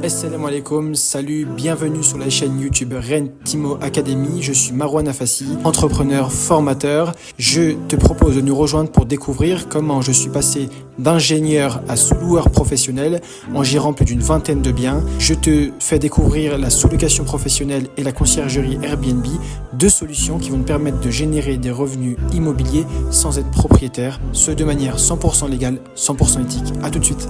Assalamu alaikum, salut, bienvenue sur la chaîne YouTube Ren Timo Academy. Je suis Marwan Afassi, entrepreneur, formateur. Je te propose de nous rejoindre pour découvrir comment je suis passé d'ingénieur à sous-loueur professionnel en gérant plus d'une vingtaine de biens. Je te fais découvrir la sous-location professionnelle et la conciergerie Airbnb, deux solutions qui vont te permettre de générer des revenus immobiliers sans être propriétaire, ce de manière 100% légale, 100% éthique. À tout de suite.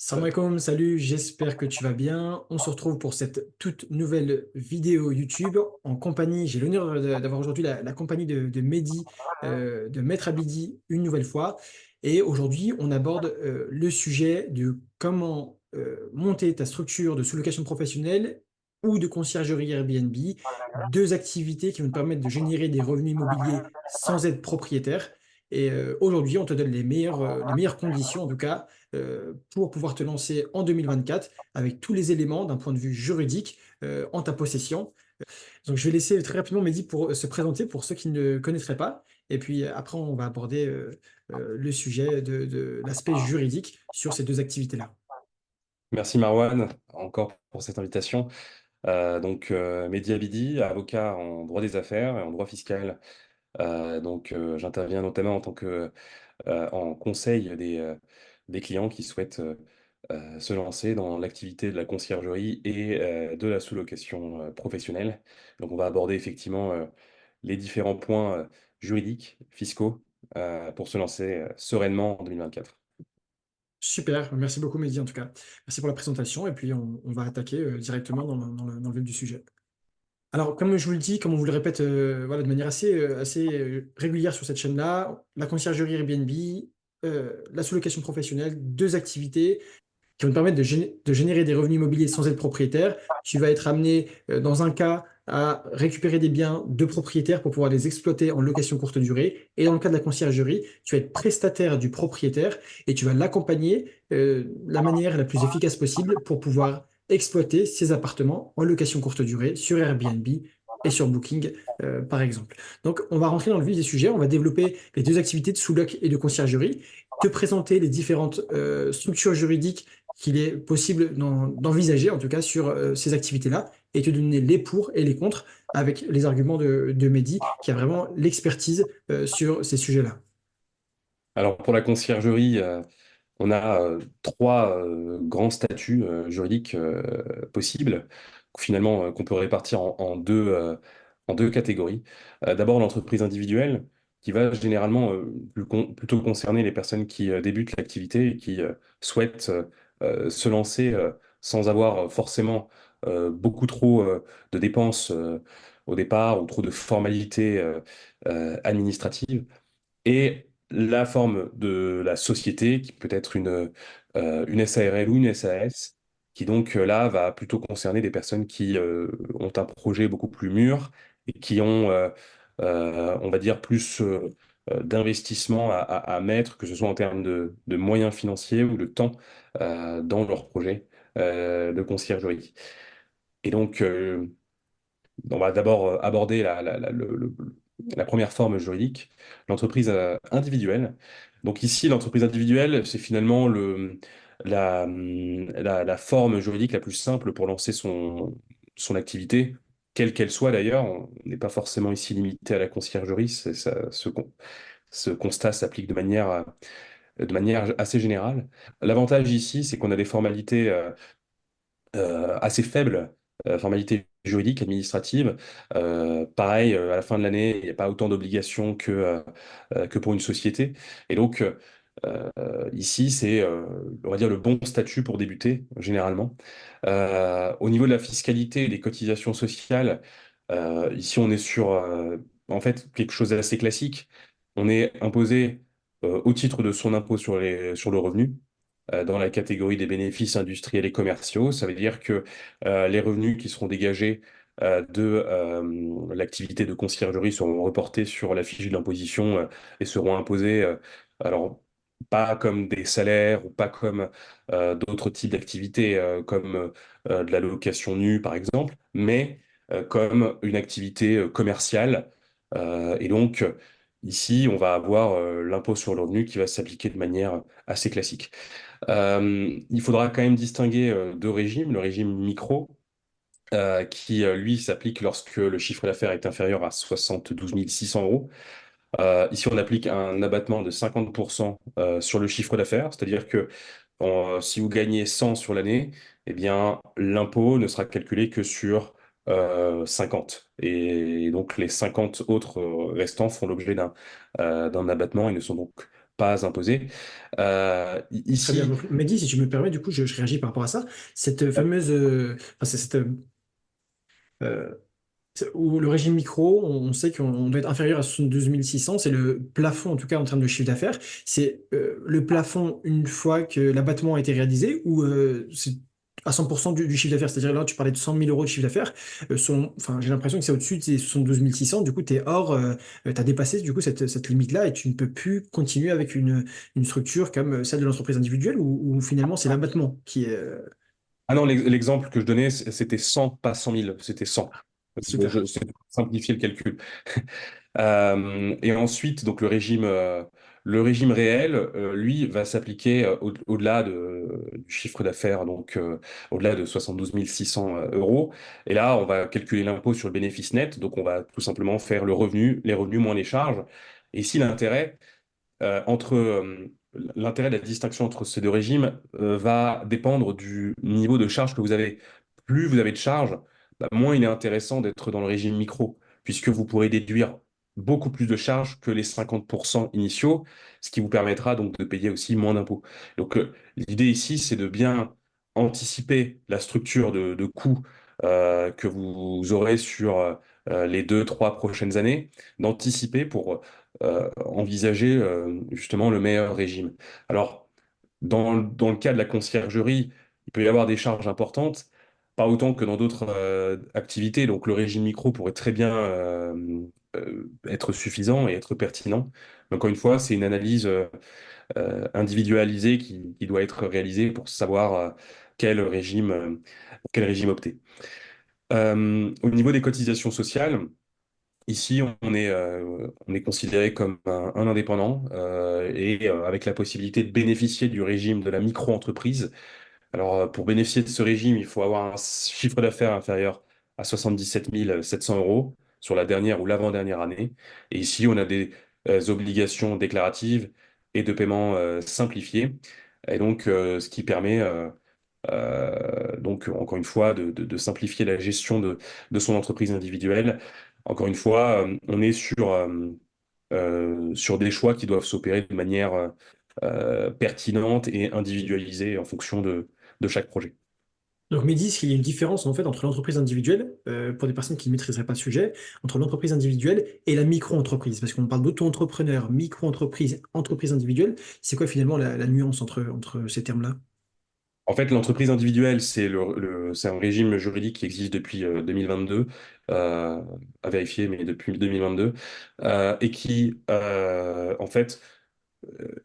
Salam alaikum, salut, j'espère que tu vas bien. On se retrouve pour cette toute nouvelle vidéo YouTube en compagnie, j'ai l'honneur d'avoir aujourd'hui la compagnie de Mehdi, de Maître Abidi une nouvelle fois. Et aujourd'hui, on aborde le sujet de comment monter ta structure de sous-location professionnelle ou de conciergerie Airbnb, deux activités qui vont te permettre de générer des revenus immobiliers sans être propriétaire. Et aujourd'hui, on te donne les meilleures conditions, en tout cas, pour pouvoir te lancer en 2024 avec tous les éléments d'un point de vue juridique en ta possession. Donc, je vais laisser très rapidement Mehdi pour se présenter pour ceux qui ne connaîtraient pas. Et puis après, on va aborder le sujet de l'aspect juridique sur ces deux activités-là. Merci Marwan, encore pour cette invitation. Mehdi Abidi, avocat en droit des affaires et en droit fiscal. J'interviens notamment en tant que en conseil des clients qui souhaitent se lancer dans l'activité de la conciergerie et de la sous-location professionnelle. Donc, on va aborder effectivement les différents points juridiques, fiscaux, pour se lancer sereinement en 2024. Super, merci beaucoup Mehdi en tout cas. Merci pour la présentation et puis on va attaquer directement dans le vif du sujet. Alors, comme je vous le dis, comme on vous le répète voilà, de manière assez régulière sur cette chaîne-là, la conciergerie Airbnb, la sous-location professionnelle, deux activités qui vont te permettre de générer des revenus immobiliers sans être propriétaire. Tu vas être amené, dans un cas, à récupérer des biens de propriétaires pour pouvoir les exploiter en location courte durée. Et dans le cas de la conciergerie, tu vas être prestataire du propriétaire et tu vas l'accompagner de la manière la plus efficace possible pour pouvoir exploiter ses appartements en location courte durée sur Airbnb et sur Booking, par exemple. Donc, on va rentrer dans le vif des sujets. On va développer les deux activités de sous-loc et de conciergerie, te présenter les différentes structures juridiques qu'il est possible d'envisager, en tout cas, sur ces activités-là, et te donner les pour et les contre avec les arguments de Mehdi, qui a vraiment l'expertise sur ces sujets-là. Alors, pour la conciergerie, on a trois grands statuts juridiques possibles, finalement, qu'on peut répartir en deux catégories. D'abord, l'entreprise individuelle, qui va généralement plutôt concerner les personnes qui débutent l'activité et qui souhaitent se lancer sans avoir forcément beaucoup trop de dépenses au départ ou trop de formalités administratives. Et la forme de la société, qui peut être une SARL ou une SAS, qui donc là va plutôt concerner des personnes qui ont un projet beaucoup plus mûr et qui ont, on va dire, plus d'investissement à mettre, que ce soit en termes de moyens financiers ou de temps dans leur projet de conciergerie. Et donc, on va d'abord aborder la première forme juridique, l'entreprise individuelle. Donc ici, l'entreprise individuelle, c'est finalement la forme juridique la plus simple pour lancer son activité, quelle qu'elle soit d'ailleurs. On n'est pas forcément ici limité à la conciergerie. Ce constat s'applique de manière assez générale. L'avantage ici, c'est qu'on a des formalités assez faible, formalité juridique, administrative. Pareil, à la fin de l'année, il n'y a pas autant d'obligations que pour une société. Et donc, ici, c'est, on va dire, le bon statut pour débuter, généralement. Au niveau de la fiscalité et des cotisations sociales, ici, on est sur, en fait, quelque chose d'assez classique. On est imposé au titre de son impôt sur le revenu dans la catégorie des bénéfices industriels et commerciaux. Ça veut dire que les revenus qui seront dégagés de l'activité de conciergerie seront reportés sur la fiche d'imposition et seront imposés, alors pas comme des salaires ou pas comme d'autres types d'activités comme de la location nue par exemple, mais comme une activité commerciale. Et donc ici, on va avoir l'impôt sur le revenu qui va s'appliquer de manière assez classique. Il faudra quand même distinguer deux régimes. Le régime micro, qui, lui, s'applique lorsque le chiffre d'affaires est inférieur à 72 600 euros. Ici, on applique un abattement de 50% sur le chiffre d'affaires, c'est-à-dire que si vous gagnez 100 sur l'année, eh bien, l'impôt ne sera calculé que sur 50. Et donc, les 50 autres restants font l'objet d'un abattement et ne sont donc pas imposés. Très bien. Ici, Donc, Mehdi, si tu me permets, du coup, je réagis par rapport à ça. Cette fameuse, enfin, c'est cette, euh, où le régime micro, on sait qu'on doit être inférieur à 72 600, c'est le plafond en tout cas en termes de chiffre d'affaires. C'est le plafond une fois que l'abattement a été réalisé ou c'est à 100% du chiffre d'affaires. C'est-à-dire là, tu parlais de 100 000 euros de chiffre d'affaires. Enfin, j'ai l'impression que c'est au-dessus de ces 72 600. Du coup, tu es hors, tu as dépassé du coup cette limite-là et tu ne peux plus continuer avec une structure comme celle de l'entreprise individuelle ou finalement c'est l'abattement qui est ah non, l'exemple que je donnais, c'était 100, pas 100 000, c'était 100. super. C'est pour simplifier le calcul. Et ensuite, donc le régime réel, lui, va s'appliquer au-delà du chiffre d'affaires, donc au-delà de 72 600 euros. Et là, on va calculer l'impôt sur le bénéfice net, donc on va tout simplement faire les revenus moins les charges. Et ici, l'intérêt de la distinction entre ces deux régimes va dépendre du niveau de charge que vous avez. Plus vous avez de charges, bah, moins il est intéressant d'être dans le régime micro, puisque vous pourrez déduire beaucoup plus de charges que les 50% initiaux, ce qui vous permettra donc de payer aussi moins d'impôts. Donc l'idée ici, c'est de bien anticiper la structure de coûts que vous aurez sur les 2, 3 prochaines années, d'anticiper pour envisager justement le meilleur régime. Alors, dans le cas de la conciergerie, il peut y avoir des charges importantes, pas autant que dans d'autres activités. Donc, le régime micro pourrait très bien être suffisant et être pertinent. Mais encore une fois, c'est une analyse individualisée qui doit être réalisée pour savoir quel régime opter. Au niveau des cotisations sociales, ici, on est considéré comme un indépendant et avec la possibilité de bénéficier du régime de la micro-entreprise. Alors, pour bénéficier de ce régime, il faut avoir un chiffre d'affaires inférieur à 77 700 euros sur la dernière ou l'avant-dernière année. Et ici, on a des obligations déclaratives et de paiement simplifiées. Et donc, ce qui permet, donc, encore une fois, de simplifier la gestion de son entreprise individuelle. Encore une fois, on est sur des choix qui doivent s'opérer de manière pertinente et individualisée en fonction de chaque projet. Donc, Mehdi, est-ce qu'il y a une différence en fait entre l'entreprise individuelle, pour des personnes qui ne maîtriseraient pas le sujet, entre l'entreprise individuelle et la micro-entreprise? Parce qu'on parle d'auto-entrepreneur, micro-entreprise, entreprise individuelle. C'est quoi finalement la nuance entre ces termes-là? En fait, l'entreprise individuelle, c'est un régime juridique qui existe depuis 2022, euh, à vérifier, mais depuis 2022, et qui, en fait,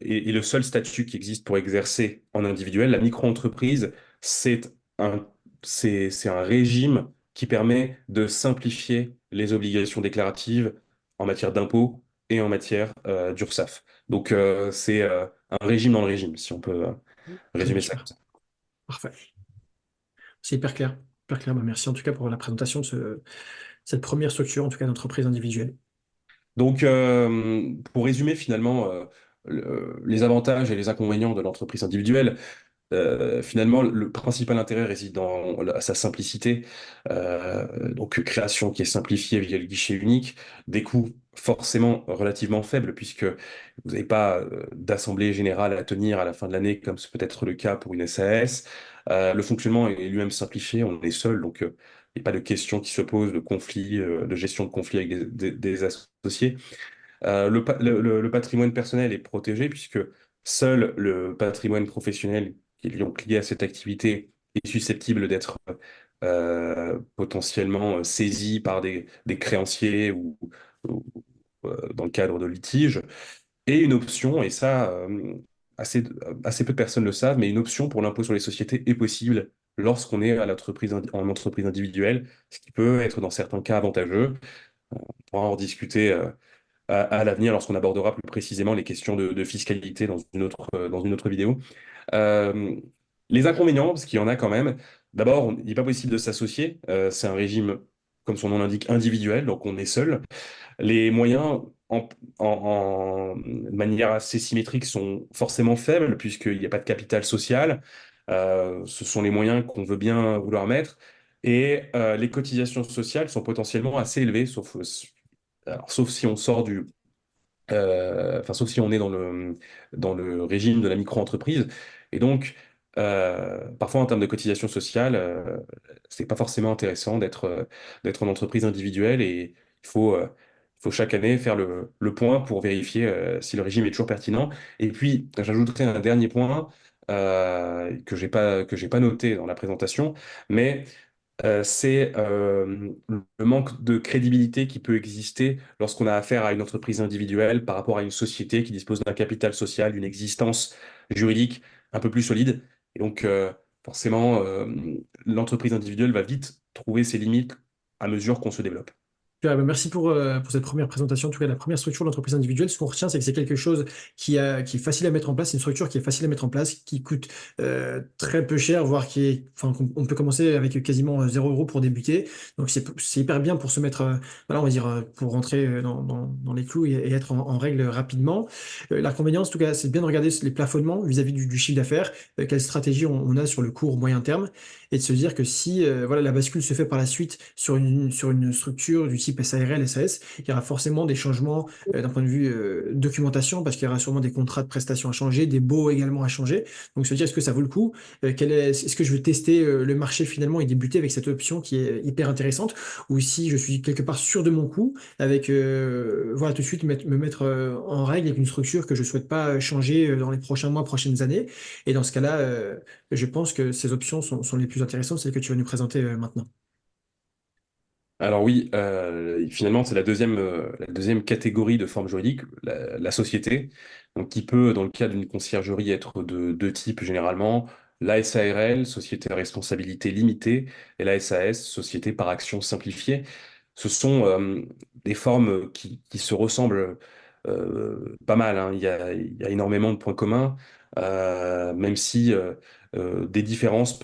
est le seul statut qui existe pour exercer en individuel. La micro-entreprise, c'est un, c'est un régime qui permet de simplifier les obligations déclaratives en matière d'impôts et en matière d'URSSAF. Donc, c'est un régime dans le régime, si on peut Très bien, résumer ça comme super. ça. Parfait. C'est hyper clair. Hyper clair. Bah, merci en tout cas pour la présentation de cette première structure, en tout cas d'entreprise individuelle. Donc, pour résumer finalement les avantages et les inconvénients de l'entreprise individuelle, finalement, le principal intérêt réside dans sa simplicité. Donc, création qui est simplifiée via le guichet unique, des coûts forcément relativement faibles, puisque vous n'avez pas d'assemblée générale à tenir à la fin de l'année, comme ce peut être le cas pour une SAS. Le fonctionnement est lui-même simplifié, on est seul, donc il n'y a pas de questions qui se posent de conflits, de gestion de conflits avec des associés. Le patrimoine personnel est protégé puisque seul le patrimoine professionnel qui est donc lié à cette activité est susceptible d'être potentiellement saisi par des créanciers ou, dans le cadre de litiges. Et une option, et ça, assez peu de personnes le savent, mais une option pour l'impôt sur les sociétés est possible lorsqu'on est en entreprise individuelle, ce qui peut être dans certains cas avantageux. On pourra en discuter à l'avenir lorsqu'on abordera plus précisément les questions de fiscalité dans une autre vidéo. Euh, les inconvénients, parce qu'il y en a quand même, d'abord, il n'est pas possible de s'associer. C'est un régime, comme son nom l'indique, individuel, donc on est seul. Les moyens, de manière assez symétrique, sont forcément faibles, puisqu'il n'y a pas de capital social. Ce sont les moyens qu'on veut bien vouloir mettre. Et les cotisations sociales sont potentiellement assez élevées, sauf si on sort sauf si on est dans le régime de la micro-entreprise. Et donc, parfois en termes de cotisation sociale, c'est pas forcément intéressant d'être une entreprise individuelle et il faut chaque année faire le point pour vérifier si le régime est toujours pertinent. Et puis, j'ajouterai un dernier point que j'ai pas noté dans la présentation, mais c'est le manque de crédibilité qui peut exister lorsqu'on a affaire à une entreprise individuelle par rapport à une société qui dispose d'un capital social, d'une existence juridique un peu plus solide. Et donc, forcément, l'entreprise individuelle va vite trouver ses limites à mesure qu'on se développe. Bah, merci pour cette première présentation, en tout cas la première structure de l'entreprise individuelle. Ce qu'on retient, c'est que c'est quelque chose qui est facile à mettre en place, c'est une structure qui est facile à mettre en place, qui coûte très peu cher, voire enfin, on peut commencer avec quasiment 0 € pour débuter. Donc c'est hyper bien pour se mettre, voilà, on va dire, pour rentrer dans les clous et être en règle rapidement. L'inconvénient, en tout cas, c'est bien de regarder les plafonnements vis-à-vis du chiffre d'affaires, quelle stratégie on a sur le court, moyen terme, et de se dire que si voilà, la bascule se fait par la suite sur une structure du type SARL, SAS, il y aura forcément des changements d'un point de vue documentation, parce qu'il y aura sûrement des contrats de prestations à changer, des baux également à changer. Donc se dire, est-ce que ça vaut le coup? Est-ce que je veux tester le marché finalement et débuter avec cette option qui est hyper intéressante, ou si je suis quelque part sûr de mon coup, avec voilà, tout de suite me mettre en règle avec une structure que je souhaite pas changer dans les prochains mois, prochaines années. Et dans ce cas-là, je pense que ces options sont les plus intéressantes, celles que tu vas nous présenter maintenant. Alors oui, finalement, c'est la deuxième catégorie de forme juridique, la société, donc qui peut, dans le cas d'une conciergerie, être de deux types généralement, la SARL, société à responsabilité limitée, et la SAS, société par action simplifiée. Ce sont des formes qui se ressemblent pas mal, hein. Il y a énormément de points communs, même si des différences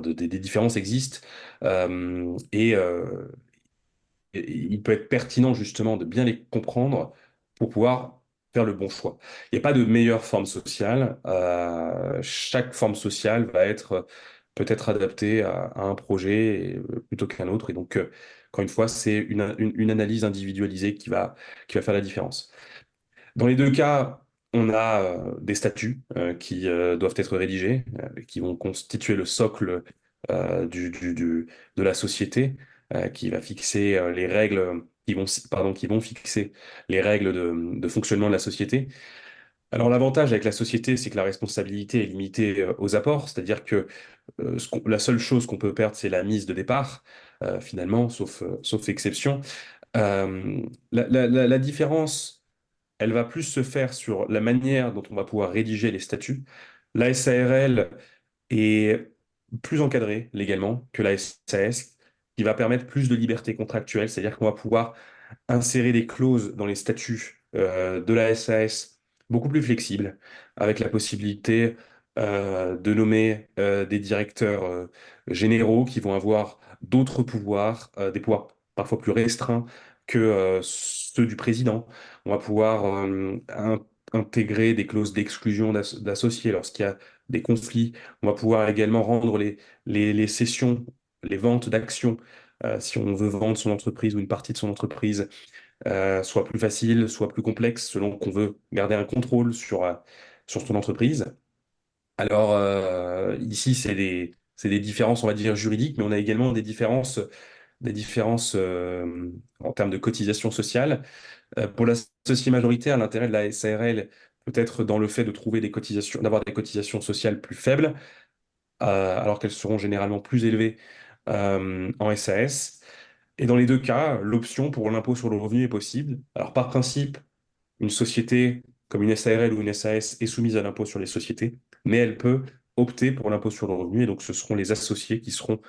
des différences existent. Et il peut être pertinent justement de bien les comprendre pour pouvoir faire le bon choix. Il n'y a pas de meilleure forme sociale. Chaque forme sociale va être peut-être adaptée à un projet plutôt qu'un autre. Et donc, encore une fois, c'est une analyse individualisée qui va faire la différence. Dans les deux cas, on a des statuts qui doivent être rédigés, qui vont constituer le socle de la société, qui va fixer les règles, qui vont fixer les règles de fonctionnement de la société. Alors l'avantage avec la société, c'est que la responsabilité est limitée aux apports, c'est-à-dire que la seule chose qu'on peut perdre, c'est la mise de départ, finalement, sauf exception. La différence, elle va plus se faire sur la manière dont on va pouvoir rédiger les statuts. La SARL est plus encadrée légalement que la SAS, qui va permettre plus de liberté contractuelle, c'est-à-dire qu'on va pouvoir insérer des clauses dans les statuts de la SAS beaucoup plus flexibles, avec la possibilité de nommer des directeurs généraux qui vont avoir d'autres pouvoirs, des pouvoirs parfois plus restreints que ceux du président. On va pouvoir intégrer des clauses d'exclusion d'associés lorsqu'il y a des conflits. On va pouvoir également rendre les cessions, les ventes d'actions, si on veut vendre son entreprise ou une partie de son entreprise, soit plus facile, soit plus complexe, selon qu'on veut garder un contrôle sur son entreprise. Alors, ici, c'est des différences, on va dire, juridiques, mais on a également des différences en termes de cotisation sociale. Pour l'associé majoritaire, l'intérêt de la SARL peut être dans le fait de trouver d'avoir des cotisations sociales plus faibles, alors qu'elles seront généralement plus élevées en SAS. Et dans les deux cas, l'option pour l'impôt sur le revenu est possible. Alors, par principe, une société comme une SARL ou une SAS est soumise à l'impôt sur les sociétés, mais elle peut opter pour l'impôt sur le revenu, et donc ce seront les associés qui seront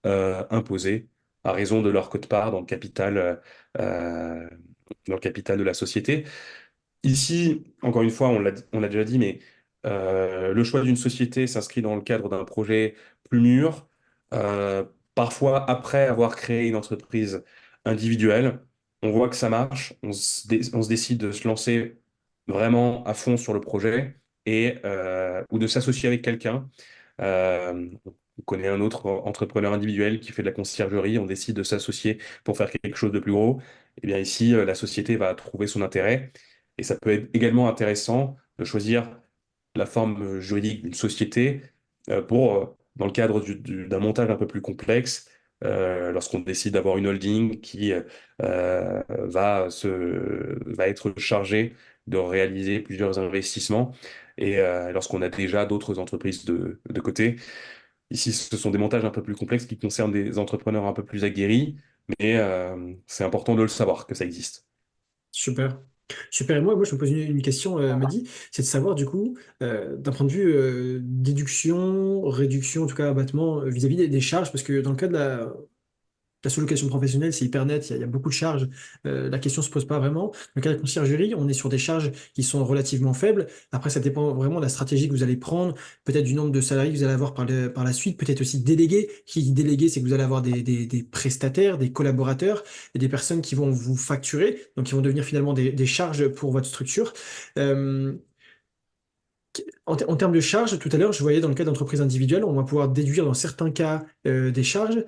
imposés à raison de leur quote-part dans le capital dans le capital de la société. Ici, encore une fois, on l'a déjà dit, mais le choix d'une société s'inscrit dans le cadre d'un projet plus mûr, parfois après avoir créé une entreprise individuelle. On voit que ça marche, on se décide de se lancer vraiment à fond sur le projet ou de s'associer avec quelqu'un. On connaît un autre entrepreneur individuel qui fait de la conciergerie, on décide de s'associer pour faire quelque chose de plus gros. Eh bien ici, la société va trouver son intérêt et ça peut être également intéressant de choisir la forme juridique d'une société dans le cadre d'un montage un peu plus complexe, lorsqu'on décide d'avoir une holding qui va être chargée de réaliser plusieurs investissements et lorsqu'on a déjà d'autres entreprises de côté. Ici, ce sont des montages un peu plus complexes qui concernent des entrepreneurs un peu plus aguerris, mais c'est important de le savoir que ça existe. Super. Super. Et moi, je me pose une question, Mehdi, c'est de savoir, du coup, d'un point de vue déduction, réduction, en tout cas abattement, vis-à-vis des charges, parce que dans le cas de la sous-location professionnelle, c'est hyper net, il y a beaucoup de charges. La question se pose pas vraiment. Dans le cas de la conciergerie, on est sur des charges qui sont relativement faibles. Après, ça dépend vraiment de la stratégie que vous allez prendre, peut-être du nombre de salariés que vous allez avoir par la suite, peut-être aussi délégués. Qui dit délégué, c'est que vous allez avoir des prestataires, des collaborateurs et des personnes qui vont vous facturer, donc qui vont devenir finalement des charges pour votre structure. Euh, en termes de charges, tout à l'heure, je voyais dans le cas d'entreprise individuelle, on va pouvoir déduire dans certains cas des charges.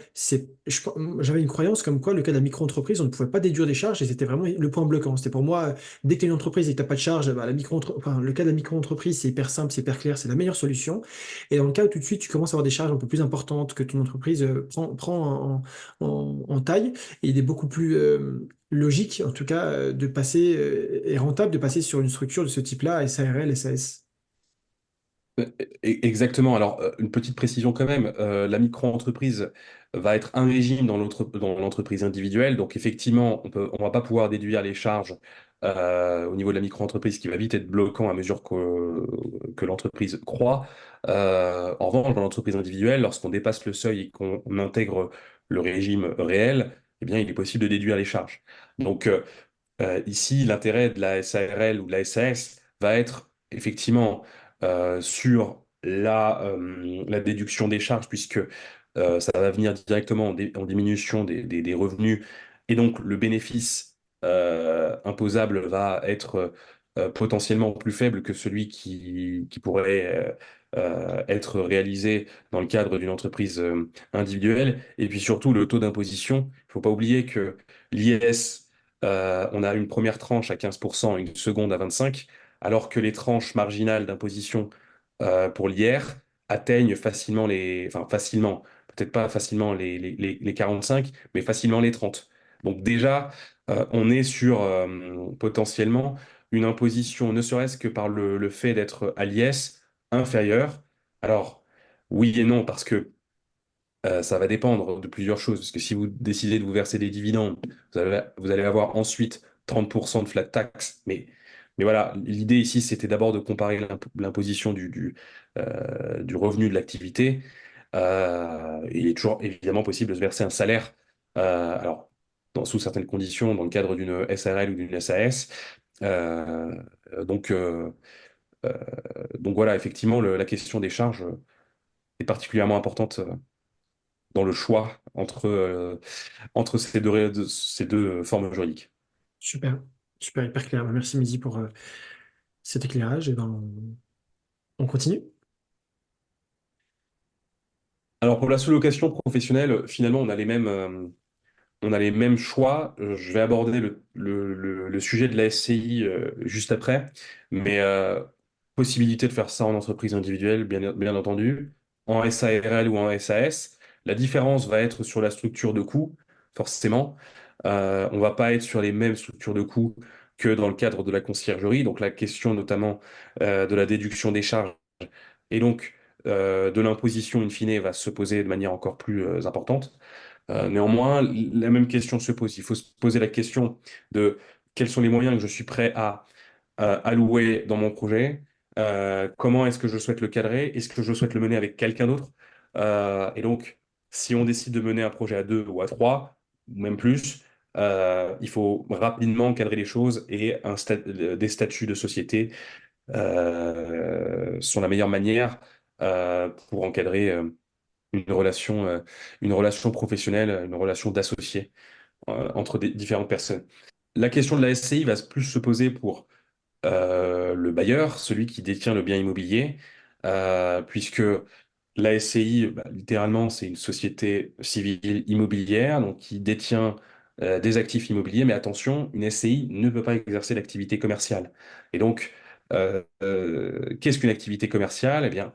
J'avais une croyance comme quoi le cas de la micro-entreprise, on ne pouvait pas déduire des charges et c'était vraiment le point bloquant. C'était pour moi, dès que tu es une entreprise et que tu n'as pas de charges, bah, le cas de la micro-entreprise, c'est hyper simple, c'est hyper clair, c'est la meilleure solution. Et dans le cas où tout de suite tu commences à avoir des charges un peu plus importantes que ton entreprise prend en taille, et il est beaucoup plus logique, en tout cas, de passer et rentable de passer sur une structure de ce type-là, SARL, SAS. Exactement. Alors, une petite précision quand même, la micro-entreprise va être un régime dans l'entreprise individuelle. Donc, effectivement, on va pas pouvoir déduire les charges au niveau de la micro-entreprise, qui va vite être bloquant à mesure que l'entreprise croît. En revanche, dans l'entreprise individuelle, lorsqu'on dépasse le seuil et qu'on intègre le régime réel, eh bien, il est possible de déduire les charges. Donc, ici, l'intérêt de la SARL ou de la SAS va être effectivement sur la déduction des charges, puisque ça va venir directement en diminution des revenus, et donc le bénéfice imposable va être potentiellement plus faible que celui qui pourrait être réalisé dans le cadre d'une entreprise individuelle. Et puis surtout, le taux d'imposition, il ne faut pas oublier que l'IS, on a une première tranche à 15%, une seconde à 25%, alors que les tranches marginales d'imposition pour l'IR atteignent facilement enfin facilement, peut-être pas facilement les 45, mais facilement les 30. Donc déjà, on est sur potentiellement une imposition, ne serait-ce que par le fait d'être à l'IS, inférieure. Alors, oui et non, parce que ça va dépendre de plusieurs choses, parce que si vous décidez de vous verser des dividendes, vous allez avoir ensuite 30% de flat tax. Mais voilà, l'idée ici, c'était d'abord de comparer l'imposition du revenu de l'activité. Il est toujours évidemment possible de se verser un salaire, alors sous certaines conditions, dans le cadre d'une SARL ou d'une SAS. Euh, donc, euh, euh, donc voilà, effectivement, la question des charges est particulièrement importante dans le choix entre ces deux formes juridiques. Super, super, hyper clair. Bah, merci Mehdi pour cet éclairage. Et ben, on continue. Alors pour la sous-location professionnelle, finalement, on a les mêmes choix. Je vais aborder le sujet de la SCI juste après, mais possibilité de faire ça en entreprise individuelle, bien entendu, en SARL ou en SAS. La différence va être sur la structure de coût, forcément. On va pas être sur les mêmes structures de coûts que dans le cadre de la conciergerie. Donc la question notamment de la déduction des charges et donc de l'imposition in fine va se poser de manière encore plus importante. Néanmoins, la même question se pose. Il faut se poser la question de quels sont les moyens que je suis prêt à allouer dans mon projet, comment est-ce que je souhaite le cadrer, est-ce que je souhaite le mener avec quelqu'un d'autre. Et donc, si on décide de mener un projet à deux ou à trois, ou même plus, il faut rapidement encadrer les choses et des statuts de société sont la meilleure manière pour encadrer une relation professionnelle, une relation d'associé entre des différentes personnes. La question de la SCI va plus se poser pour le bailleur, celui qui détient le bien immobilier, puisque la SCI, bah, littéralement, c'est une société civile immobilière, donc qui détient des actifs immobiliers, mais attention, une SCI ne peut pas exercer d'activité commerciale. Et donc, qu'est-ce qu'une activité commerciale? Eh bien,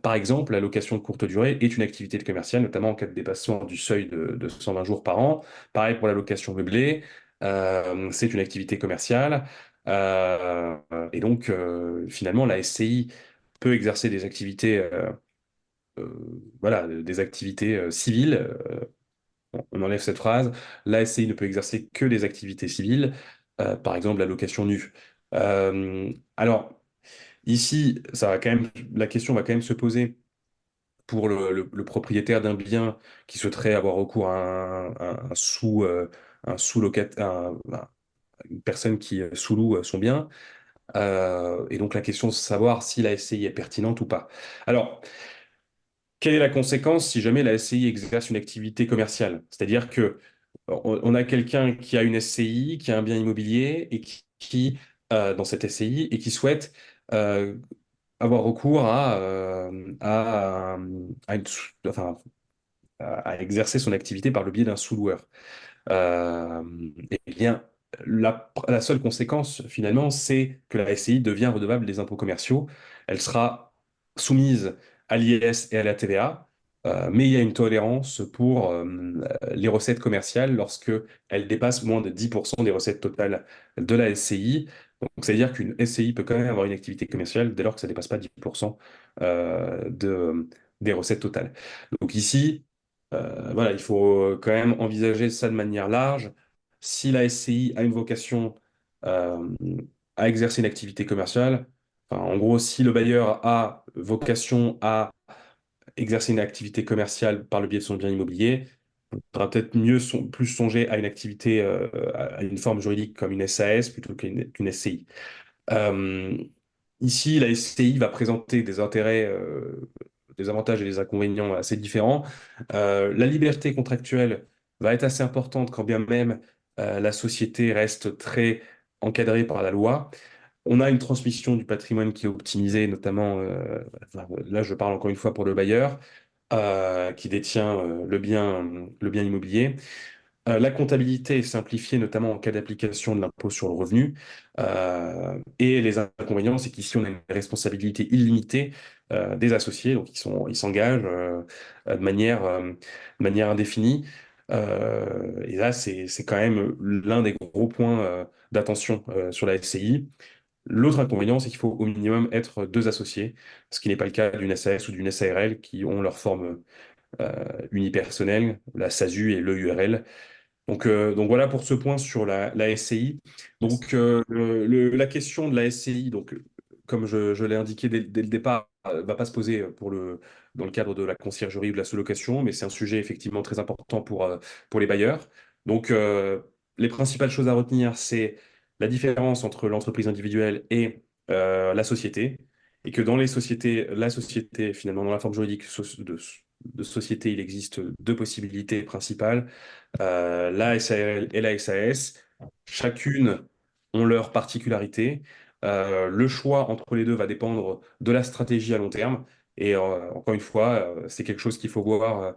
par exemple, la location de courte durée est une activité commerciale, notamment en cas de dépassement du seuil de 120 jours par an. Pareil pour la location meublée, c'est une activité commerciale. Et donc, finalement, la SCI peut exercer des activités, voilà, des activités civiles. On enlève cette phrase. La SCI ne peut exercer que des activités civiles, par exemple la location nue. Alors, ici, la question va quand même se poser pour le propriétaire d'un bien qui souhaiterait avoir recours à un sous-locataire, une personne qui sous-loue son bien. Et donc la question, c'est de savoir si la SCI est pertinente ou pas. Alors, quelle est la conséquence si jamais la SCI exerce une activité commerciale? C'est-à-dire que on a quelqu'un qui a une SCI, qui a un bien immobilier et dans cette SCI et qui souhaite euh, avoir recours enfin, à exercer son activité par le biais d'un sous-loueur. Euh, eh bien, la seule conséquence, finalement, c'est que la SCI devient redevable des impôts commerciaux. Elle sera soumise à l'IS et à la TVA, mais il y a une tolérance pour les recettes commerciales lorsque elles dépassent moins de 10% des recettes totales de la SCI. Donc, c'est-à-dire qu'une SCI peut quand même avoir une activité commerciale dès lors que ça ne dépasse pas 10% des recettes totales. Donc ici, voilà, il faut quand même envisager ça de manière large. Si la SCI a une vocation euh, à exercer une activité commerciale, enfin, en gros, si le bailleur a vocation à exercer une activité commerciale par le biais de son bien immobilier, il faudra peut-être plus songer à une activité, à une forme juridique comme une SAS plutôt qu'une SCI. Euh, Ici, la SCI va présenter des intérêts, des avantages et des inconvénients assez différents. La liberté contractuelle va être assez importante quand bien même la société reste très encadrée par la loi. On a une transmission du patrimoine qui est optimisée, notamment, enfin, là je parle encore une fois pour le bailleur, qui détient le bien immobilier. La comptabilité est simplifiée, notamment en cas d'application de l'impôt sur le revenu. Et les inconvénients, c'est qu'ici, on a une responsabilité illimitée des associés, donc ils s'engagent de manière indéfinie. Et là, c'est quand même l'un des gros points d'attention sur la SCI. L'autre inconvénient, c'est qu'il faut au minimum être deux associés, ce qui n'est pas le cas d'une SAS ou d'une SARL qui ont leur forme unipersonnelle, la SASU et l'EURL. Donc voilà pour ce point sur la SCI. Donc la question de la SCI, donc comme je l'ai indiqué dès le départ, va pas se poser dans le cadre de la conciergerie ou de la sous-location, mais c'est un sujet effectivement très important pour les bailleurs. Donc les principales choses à retenir, c'est la différence entre l'entreprise individuelle et la société, et que dans les sociétés, la société, finalement, dans la forme juridique de société, il existe deux possibilités principales, la SARL et la SAS. Chacune ont leurs particularités. Le choix entre les deux va dépendre de la stratégie à long terme. Et encore une fois, c'est quelque chose qu'il faut voir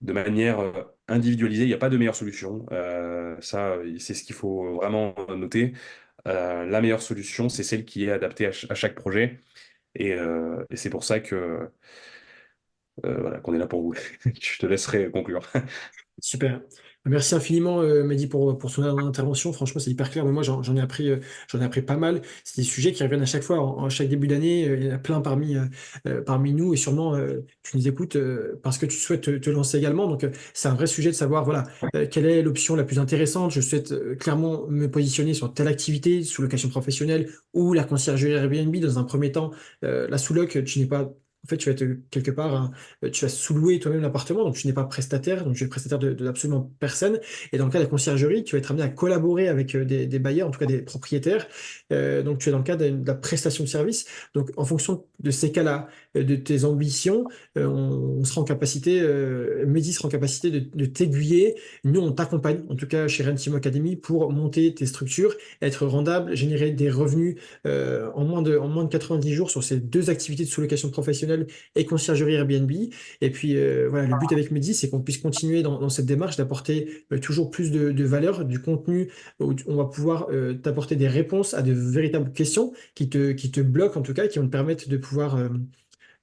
de manière individualisée. Il n'y a pas de meilleure solution. Ça, c'est ce qu'il faut vraiment noter. La meilleure solution, c'est celle qui est adaptée à chaque projet. Et c'est pour ça que voilà, qu'on est là pour vous. Je te laisserai conclure. Super. Merci infiniment, Mehdi, pour son intervention. Franchement, c'est hyper clair. Mais moi, j'en ai appris pas mal. C'est des sujets qui reviennent à chaque fois, en chaque début d'année. Il y en a plein parmi nous. Et sûrement, tu nous écoutes parce que tu souhaites te lancer également. Donc, c'est un vrai sujet de savoir, voilà, quelle est l'option la plus intéressante. Je souhaite clairement me positionner sur telle activité, sous location professionnelle ou la conciergerie Airbnb. Dans un premier temps, la sous-loc, tu n'es pas En fait, tu vas être quelque part, tu vas sous-louer toi-même l'appartement, donc tu n'es pas prestataire, donc tu es prestataire de absolument personne. Et dans le cas de la conciergerie, tu vas être amené à collaborer avec des bailleurs, en tout cas des propriétaires. Donc tu es dans le cas de la prestation de service. Donc en fonction de ces cas-là, de tes ambitions, on sera en capacité, Mehdi sera en capacité de t'aiguiller. Nous, on t'accompagne, en tout cas chez Rentimo Academy, pour monter tes structures, être rentable, générer des revenus en moins de 90 jours sur ces deux activités de sous-location professionnelle et conciergerie Airbnb. Et puis voilà, le but avec Mehdi, c'est qu'on puisse continuer dans cette démarche d'apporter toujours plus de valeur, du contenu, où on va pouvoir t'apporter des réponses à de véritables questions qui te bloquent en tout cas, et qui vont te permettre de pouvoir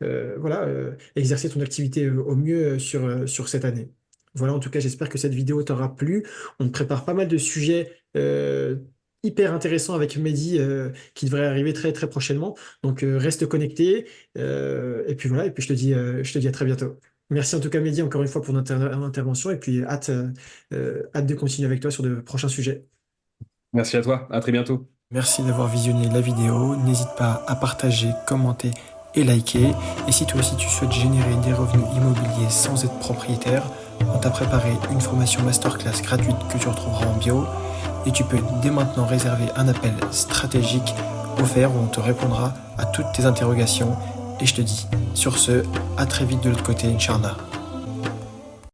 voilà, exercer ton activité au mieux sur cette année. Voilà, en tout cas, j'espère que cette vidéo t'aura plu. On te prépare pas mal de sujets hyper intéressants avec Mehdi qui devraient arriver très très prochainement. Donc reste connecté. Et puis voilà, et puis je te dis à très bientôt. Merci en tout cas Mehdi encore une fois pour notre intervention et puis hâte de continuer avec toi sur de prochains sujets. Merci à toi, à très bientôt. Merci d'avoir visionné la vidéo. N'hésite pas à partager, commenter et liker. Et si toi aussi tu souhaites générer des revenus immobiliers sans être propriétaire, on t'a préparé une formation masterclass gratuite que tu retrouveras en bio. Et tu peux dès maintenant réserver un appel stratégique offert où on te répondra à toutes tes interrogations. Et je te dis sur ce, à très vite de l'autre côté, Inch'Allah.